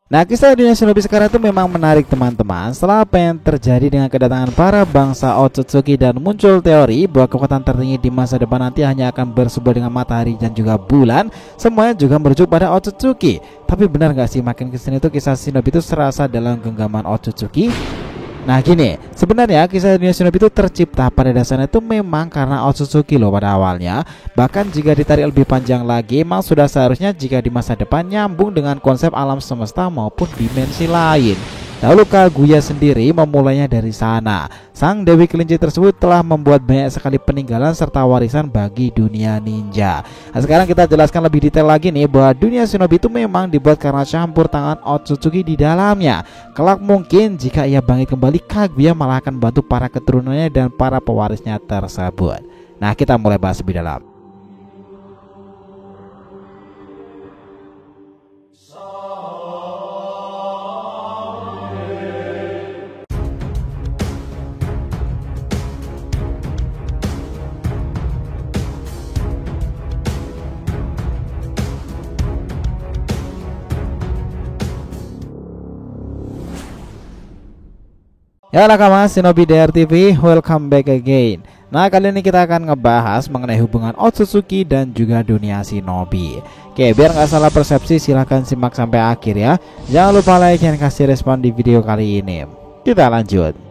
Nah, kisah dunia shinobi sekarang itu memang menarik teman-teman. Setelah apa yang terjadi dengan kedatangan para bangsa Otsutsuki dan muncul teori bahwa kekuatan tertinggi di masa depan nanti hanya akan bersumber dengan matahari dan juga bulan, semuanya juga merujuk pada Otsutsuki. Tapi benar gak sih makin kesini tuh kisah shinobi itu serasa dalam genggaman Otsutsuki? Nah gini, sebenarnya kisah dunia shinobi itu tercipta pada dasarnya itu memang karena Otsutsuki loh pada awalnya. Bahkan jika ditarik lebih panjang lagi, memang sudah seharusnya jika di masa depan nyambung dengan konsep alam semesta maupun dimensi lain. Lalu Kaguya sendiri memulainya dari sana. Sang Dewi Kelinci tersebut telah membuat banyak sekali peninggalan serta warisan bagi dunia ninja. Nah, sekarang kita jelaskan lebih detail lagi nih bahwa dunia shinobi itu memang dibuat karena campur tangan Otsutsuki di dalamnya. Kelak mungkin jika ia bangkit kembali, Kaguya malah akan bantu para keturunannya dan para pewarisnya tersebut. Nah, kita mulai bahas lebih dalam. Ya nakama Shinobi DR TV, welcome back again. Nah kali ini kita akan ngebahas mengenai hubungan Otsutsuki dan juga dunia shinobi. Oke, biar nggak salah persepsi silahkan simak sampai akhir ya. Jangan lupa like dan kasih respon di video kali ini. Kita lanjut.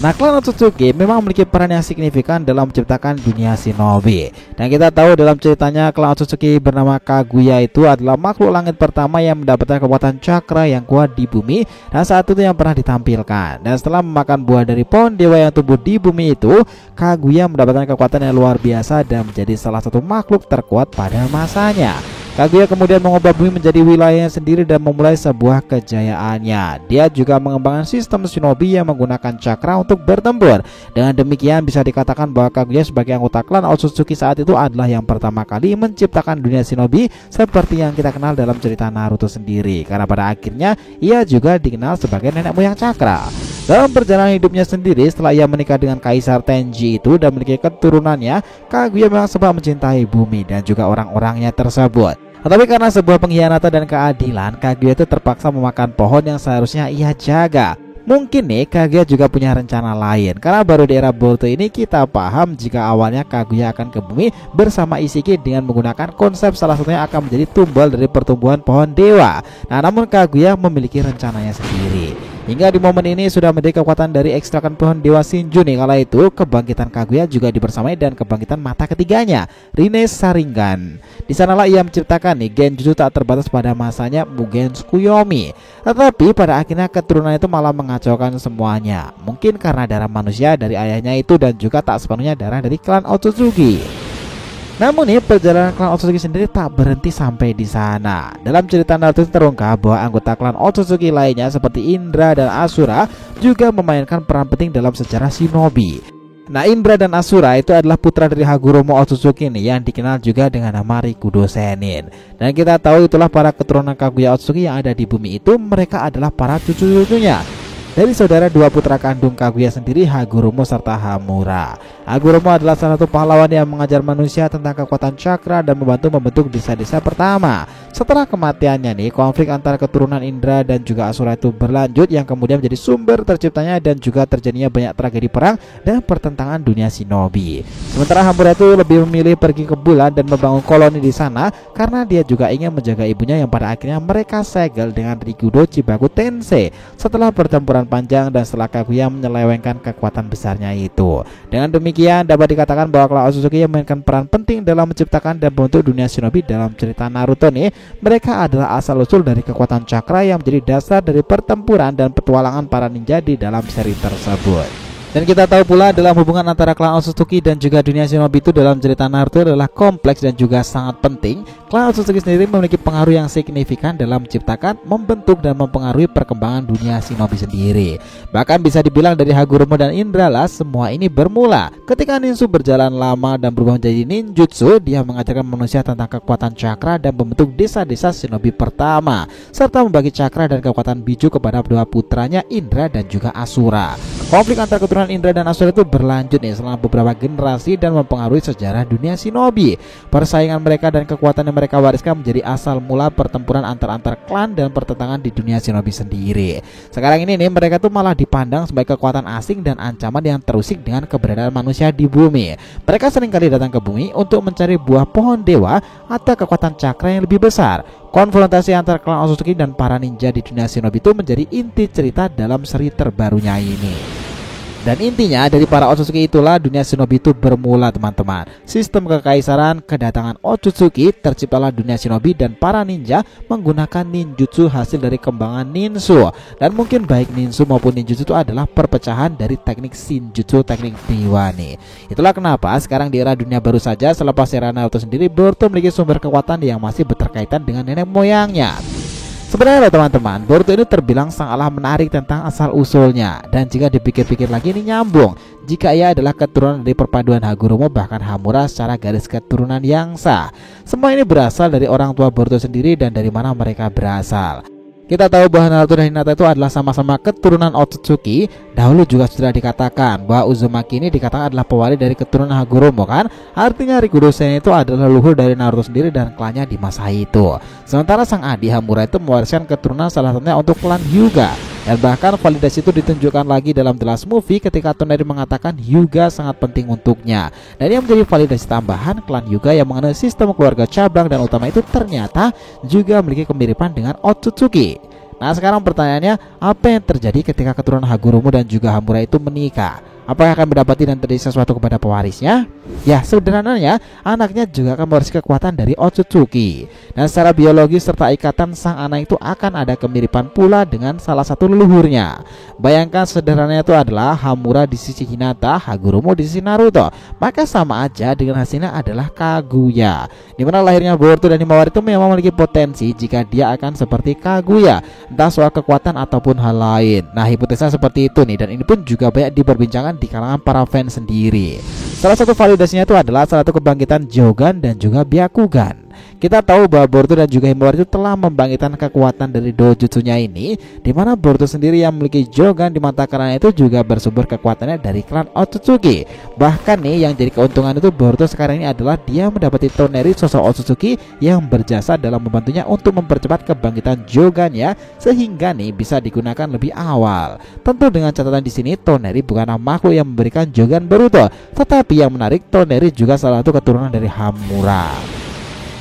Nah, klan Otsutsuki memang memiliki peran yang signifikan dalam menciptakan dunia shinobi. Dan kita tahu dalam ceritanya klan Otsutsuki bernama Kaguya itu adalah makhluk langit pertama yang mendapatkan kekuatan cakra yang kuat di bumi dan saat itu yang pernah ditampilkan. Dan setelah memakan buah dari pohon dewa yang tumbuh di bumi itu, Kaguya mendapatkan kekuatan yang luar biasa dan menjadi salah satu makhluk terkuat pada masanya. Kaguya kemudian mengubah bumi menjadi wilayahnya sendiri dan memulai sebuah kejayaannya. Dia juga mengembangkan sistem shinobi yang menggunakan cakra untuk bertempur. Dengan demikian bisa dikatakan bahwa Kaguya sebagai anggota klan Otsutsuki saat itu adalah yang pertama kali menciptakan dunia shinobi seperti yang kita kenal dalam cerita Naruto sendiri. Karena pada akhirnya ia juga dikenal sebagai nenek moyang cakra. Dalam perjalanan hidupnya sendiri, setelah ia menikah dengan Kaisar Tenji itu dan memiliki keturunannya, Kaguya memang sempat mencintai bumi dan juga orang-orangnya tersebut. Tetapi karena sebuah pengkhianatan dan keadilan, Kaguya itu terpaksa memakan pohon yang seharusnya ia jaga. Mungkin nih Kaguya juga punya rencana lain, karena baru di era Boruto ini kita paham jika awalnya Kaguya akan ke bumi bersama Ishiki dengan menggunakan konsep salah satunya akan menjadi tumbal dari pertumbuhan pohon dewa. Nah namun Kaguya memiliki rencananya sendiri. Hingga di momen ini sudah menjadi kekuatan dari ekstrakan pohon dewa Shinju nih. Kala itu kebangkitan Kaguya juga dibersamai dan kebangkitan mata ketiganya, Rinne Sharingan. Di sanalah ia menciptakan nih genjutsu tak terbatas pada masanya Mugen Tsukuyomi. Tetapi pada akhirnya keturunan itu malah mengacaukan semuanya. Mungkin karena darah manusia dari ayahnya itu dan juga tak sepenuhnya darah dari klan Otsutsuki. Namun nih perjalanan klan Otsutsuki sendiri tak berhenti sampai di sana. Dalam cerita Naruto terungkap bahwa anggota klan Otsutsuki lainnya seperti Indra dan Asura juga memainkan peran penting dalam sejarah shinobi. Nah, Indra dan Asura itu adalah putra dari Hagoromo Otsutsuki nih, yang dikenal juga dengan nama Rikudo Sennin. Dan kita tahu itulah para keturunan Kaguya Otsutsuki yang ada di bumi itu, mereka adalah para cucu-cucunya dari saudara dua putra kandung Kaguya sendiri, Hagoromo serta Hamura. Hagoromo adalah salah satu pahlawan yang mengajar manusia tentang kekuatan cakra dan membantu membentuk desa-desa pertama. Setelah kematiannya nih, konflik antara keturunan Indra dan juga Asura itu berlanjut yang kemudian menjadi sumber terciptanya dan juga terjadinya banyak tragedi perang dan pertentangan dunia shinobi. Sementara Hamura itu lebih memilih pergi ke bulan dan membangun koloni di sana karena dia juga ingin menjaga ibunya yang pada akhirnya mereka segel dengan Rikudo Chibaku Tensei setelah pertempuran panjang dan setelah Kaguya menyelewengkan kekuatan besarnya itu. Dengan demikian dapat dikatakan bahwa klan Otsutsuki memainkan peran penting dalam menciptakan dan membentuk dunia shinobi. Dalam cerita Naruto nih, mereka adalah asal usul dari kekuatan cakra yang menjadi dasar dari pertempuran dan petualangan para ninja di dalam seri tersebut. Dan kita tahu pula dalam hubungan antara klan Otsutsuki dan juga dunia shinobi itu dalam cerita Naruto adalah kompleks dan juga sangat penting. Klan Otsutsuki sendiri memiliki pengaruh yang signifikan dalam menciptakan, membentuk dan mempengaruhi perkembangan dunia shinobi sendiri. Bahkan bisa dibilang dari Hagoromo dan Indra lah semua ini bermula ketika ninjutsu berjalan lama dan berubah menjadi ninjutsu. Dia mengajarkan manusia tentang kekuatan cakra dan membentuk desa-desa shinobi pertama, serta membagi cakra dan kekuatan biju kepada kedua putranya Indra dan juga Asura. Konflik antara keturunan keturunan Indra dan Asura itu berlanjut nih selama beberapa generasi dan mempengaruhi sejarah dunia shinobi. Persaingan mereka dan kekuatan yang mereka wariskan menjadi asal mula pertempuran antar klan dan pertentangan di dunia shinobi sendiri. Sekarang ini nih mereka tuh malah dipandang sebagai kekuatan asing dan ancaman yang terusik dengan keberadaan manusia di bumi. Mereka seringkali datang ke bumi untuk mencari buah pohon dewa atau kekuatan cakra yang lebih besar. Konfrontasi antara klan Otsutsuki dan para ninja di dunia shinobi itu menjadi inti cerita dalam seri terbarunya ini. Dan intinya dari para Otsutsuki itulah dunia shinobi itu bermula, teman-teman. Sistem kekaisaran kedatangan Otsutsuki, terciptalah dunia shinobi dan para ninja menggunakan ninjutsu hasil dari kembangan ninsu. Dan mungkin baik ninsu maupun ninjutsu itu adalah perpecahan dari teknik shinjutsu, teknik dewa nih. Itulah kenapa sekarang di era dunia baru saja selepas era Naruto sendiri, Boruto memiliki sumber kekuatan yang masih berkaitan dengan nenek moyangnya. Sebenarnya teman-teman, Boruto ini terbilang sangatlah menarik tentang asal-usulnya. Dan jika dipikir-pikir lagi ini nyambung. Jika ia adalah keturunan dari perpaduan Hagoromo bahkan Hamura secara garis keturunan yang sah. Semua ini berasal dari orang tua Boruto sendiri dan dari mana mereka berasal. Kita tahu bahwa Naruto dan Hinata itu adalah sama-sama keturunan Otsutsuki. Dahulu juga sudah dikatakan bahwa Uzumaki ini dikatakan adalah pewaris dari keturunan Hagoromo kan. Artinya Rikudo Sen itu adalah leluhur dari Naruto sendiri dan klannya di masa itu. Sementara sang adik Hamura itu mewariskan keturunan salah satunya untuk klan Hyuga. Dan bahkan validasi itu ditunjukkan lagi dalam The Last Movie ketika Toneri mengatakan Hyuga sangat penting untuknya. Dan yang menjadi validasi tambahan, klan Hyuga yang mengenai sistem keluarga cabang dan utama itu ternyata juga memiliki kemiripan dengan Otsutsuki. Nah sekarang pertanyaannya, apa yang terjadi ketika keturunan Hagoromo dan juga Hamura itu menikah? Apakah akan mendapati dan terjadi sesuatu kepada pewarisnya? Ya sederhananya, anaknya juga akan mewarisi kekuatan dari Otsutsuki. Dan secara biologis serta ikatan sang anak itu akan ada kemiripan pula dengan salah satu leluhurnya. Bayangkan sederhananya itu adalah Hamura di sisi Hinata, Hagoromo di sisi Naruto. Maka sama aja dengan hasilnya adalah Kaguya. Dimana lahirnya Boruto dan Himawari itu memang memiliki potensi jika dia akan seperti Kaguya, entah soal kekuatan ataupun hal lain. Nah hipotesa seperti itu nih, dan ini pun juga banyak diperbincangkan di kalangan para fans sendiri. Salah satu validasinya itu adalah salah satu kebangkitan Jogan dan juga Byakugan. Kita tahu bahwa Boruto dan juga Himawari itu telah membangkitkan kekuatan dari dojutsunya ini, dimana Boruto sendiri yang memiliki Jogan di mata kanannya itu juga bersumber kekuatannya dari klan Otsutsuki. Bahkan nih yang jadi keuntungan itu Boruto sekarang ini adalah dia mendapati Toneri sosok Otsutsuki yang berjasa dalam membantunya untuk mempercepat kebangkitan Jogannya sehingga nih bisa digunakan lebih awal. Tentu dengan catatan di sini Toneri bukanlah makhluk yang memberikan Jogan Boruto, tetapi yang menarik Toneri juga salah satu keturunan dari Hamura.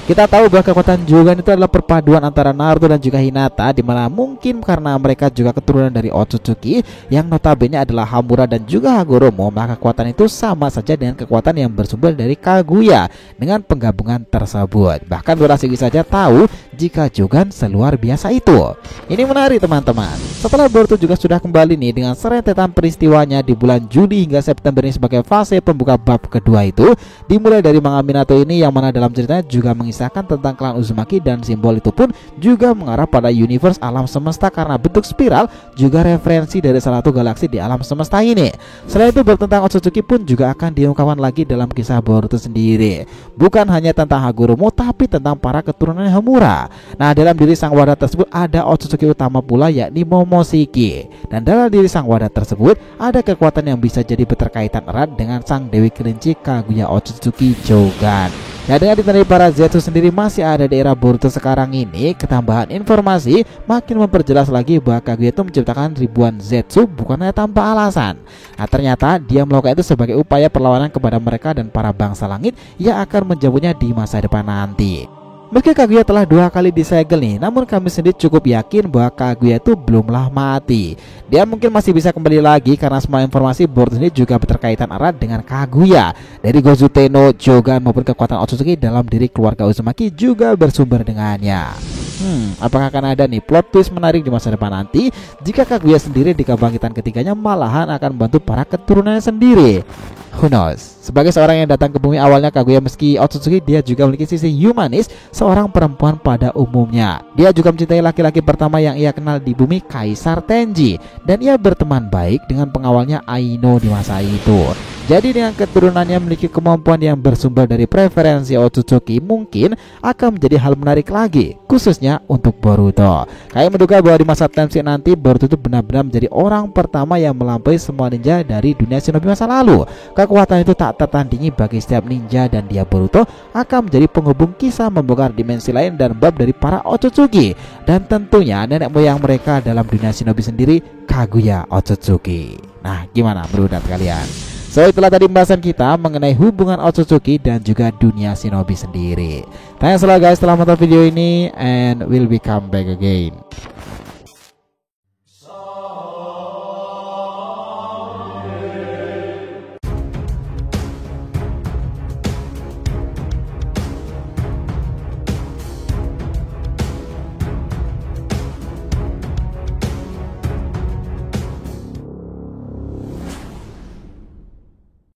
Kita tahu bahwa kekuatan Jogan itu adalah perpaduan antara Naruto dan juga Hinata, dimana mungkin karena mereka juga keturunan dari Otsutsuki yang notabene adalah Hamura dan juga Hagoromo, maka kekuatan itu sama saja dengan kekuatan yang bersumber dari Kaguya dengan penggabungan tersebut. Bahkan Murasaki saja tahu jika Jogan seluar biasa itu. Ini menarik teman-teman. Setelah Boruto juga sudah kembali nih dengan serentetan peristiwanya di bulan Juli hingga September ini sebagai fase pembuka bab kedua itu, dimulai dari manga Minato ini yang mana dalam ceritanya juga mengisahkan tentang klan Uzumaki dan simbol itu pun juga mengarah pada universe alam semesta karena bentuk spiral juga referensi dari salah satu galaksi di alam semesta ini. Selain itu tentang Otsutsuki pun juga akan diungkapkan lagi dalam kisah Boruto sendiri. Bukan hanya tentang Hagoromo tapi tentang para keturunan Hamura. Nah dalam diri sang wadah tersebut ada Otsutsuki utama pula yakni Momoshiki. Dan dalam diri sang wadah tersebut ada kekuatan yang bisa jadi berkaitan erat dengan sang Dewi Kelinci Kaguya Otsutsuki Jogan. Nah dengan ditandai para Zetsu sendiri masih ada di era Boruto sekarang ini, ketambahan informasi makin memperjelas lagi bahwa Kaguya itu menciptakan ribuan Zetsu bukannya tanpa alasan. Nah ternyata dia melakukan itu sebagai upaya perlawanan kepada mereka dan para bangsa langit yang akan menjemputnya di masa depan nanti. Meski Kaguya telah 2 kali disegel nih, namun kami sendiri cukup yakin bahwa Kaguya itu belumlah mati. Dia mungkin masih bisa kembali lagi karena semua informasi Boruto ini juga berkaitan erat dengan Kaguya. Dari Gozu Tenno, Jogan maupun kekuatan Otsutsuki dalam diri keluarga Uzumaki juga bersumber dengannya. Apakah akan ada nih plot twist menarik di masa depan nanti jika Kaguya sendiri di kebangkitan ketiganya malahan akan membantu para keturunannya sendiri? Who knows? Sebagai seorang yang datang ke bumi awalnya Kaguya meski Otsutsuki, dia juga memiliki sisi humanis seorang perempuan pada umumnya. Dia juga mencintai laki-laki pertama yang ia kenal di bumi, Kaisar Tenji, dan ia berteman baik dengan pengawalnya Aino di masa itu. Jadi dengan keturunannya memiliki kemampuan yang bersumber dari preferensi Otsutsuki, mungkin akan menjadi hal menarik lagi, khususnya untuk Boruto. Kalian menduga bahwa di masa time skip nanti Boruto itu benar-benar menjadi orang pertama yang melampaui semua ninja dari dunia shinobi masa lalu. Kekuatan itu tak tertandingi bagi setiap ninja, dan dia Boruto akan menjadi penghubung kisah membongkar dimensi lain dan bab dari para Otsutsuki, dan tentunya nenek moyang mereka dalam dunia shinobi sendiri, Kaguya Otsutsuki. Nah, gimana menurut kalian? So, itulah tadi pembahasan kita mengenai hubungan Otsutsuki dan juga dunia shinobi sendiri. Thanks a lot guys telah menonton video ini, and we'll be come back again.